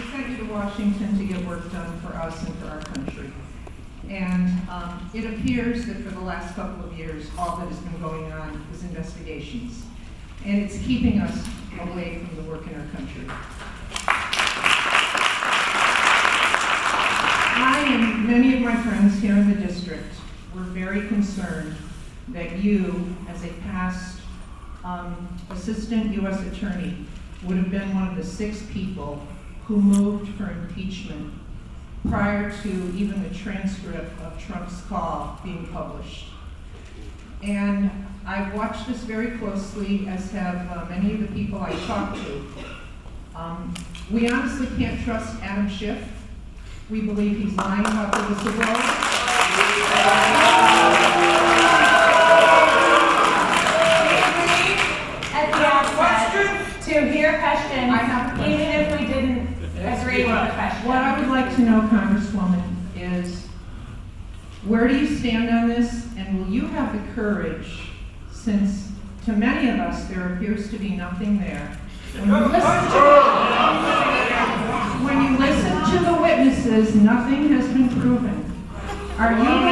we sent you to Washington to get work done for us and for our country. And it appears that for the last couple of years, all that has been going on is investigations. And it's keeping us away from the work in our country. I and many of my friends here in the district were very concerned that you, as a past assistant U.S. attorney, would have been one of the 6 people who moved for impeachment prior to even the transcript of Trump's call being published. And I've watched this very closely, as have many of the people I talked to. We honestly can't trust Adam Schiff. We believe he's lying about the whistleblower. To hear questions, even if we didn't agree with the question. What I would like to know, Congresswoman, is where do you stand on this, and will you have the courage, since to many of us there appears to be nothing there, when you listen to the witnesses, nothing has been proven. Are you going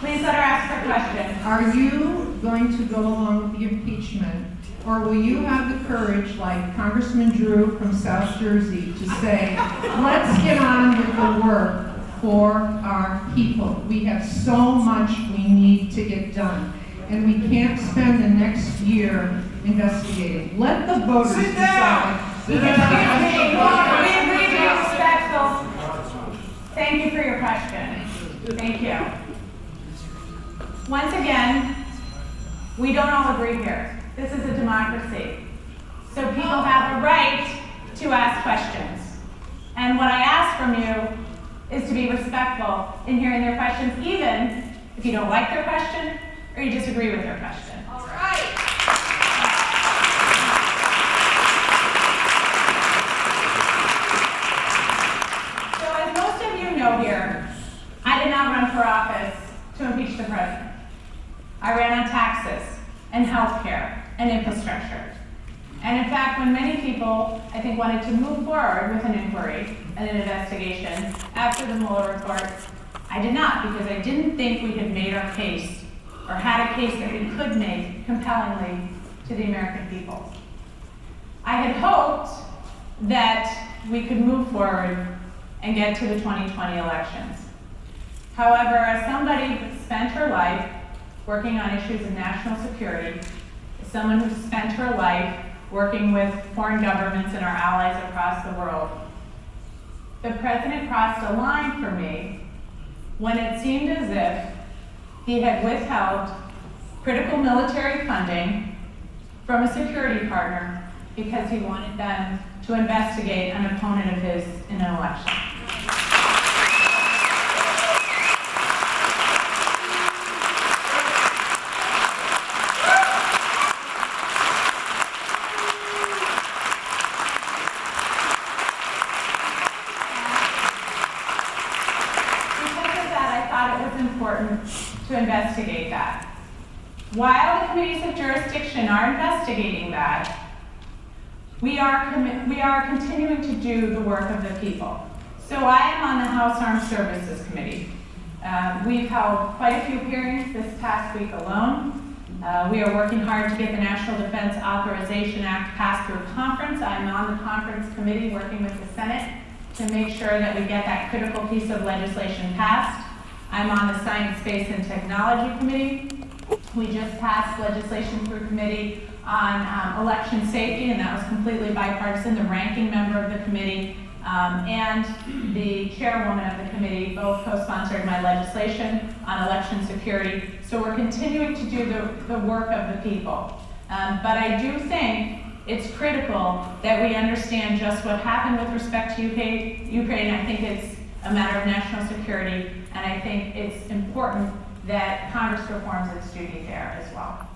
Please let her ask her question. Are you going to go along with the impeachment, or will you have the courage, like Congressman Drew from South Jersey, to say, let's get on with the work for our people? We have so much we need to get done, and we can't spend the next year investigating. Let the voters decide. We agree to be respectful. Thank you for your question. Thank you. Once again, we don't all agree here. This is a democracy. So people have a right to ask questions. And what I ask from you is to be respectful in hearing their questions, even if you don't like their question or you disagree with their question. All right. So as most of you know here, I did not run for office to impeach the president. I ran on taxes and health care and infrastructure. And in fact, when many people, I think, wanted to move forward with an inquiry and an investigation after the Mueller report, I did not, because I didn't think we had made our case or had a case that we could make compellingly to the American people. I had hoped that we could move forward and get to the 2020 elections. However, as somebody who spent her life working on issues of national security, as someone who spent her life working with foreign governments and our allies across the world, the president crossed a line for me when it seemed as if he had withheld critical military funding from a security partner because he wanted them to investigate an opponent of his in an election. Important to investigate that. While the committees of jurisdiction are investigating that, we are continuing to do the work of the people. So I am on the House Armed Services Committee. We've held quite a few hearings this past week alone. We are working hard to get the National Defense Authorization Act passed through conference. I'm on the conference committee working with the Senate to make sure that we get that critical piece of legislation passed. I'm on the Science, Space, and Technology Committee. We just passed legislation through committee on election safety, and that was completely bipartisan. The ranking member of the committee and the chairwoman of the committee both co-sponsored my legislation on election security. So we're continuing to do the work of the people. But I do think it's critical that we understand just what happened with respect to Ukraine. I think it's a matter of national security, and I think it's important that Congress performs its duty there as well.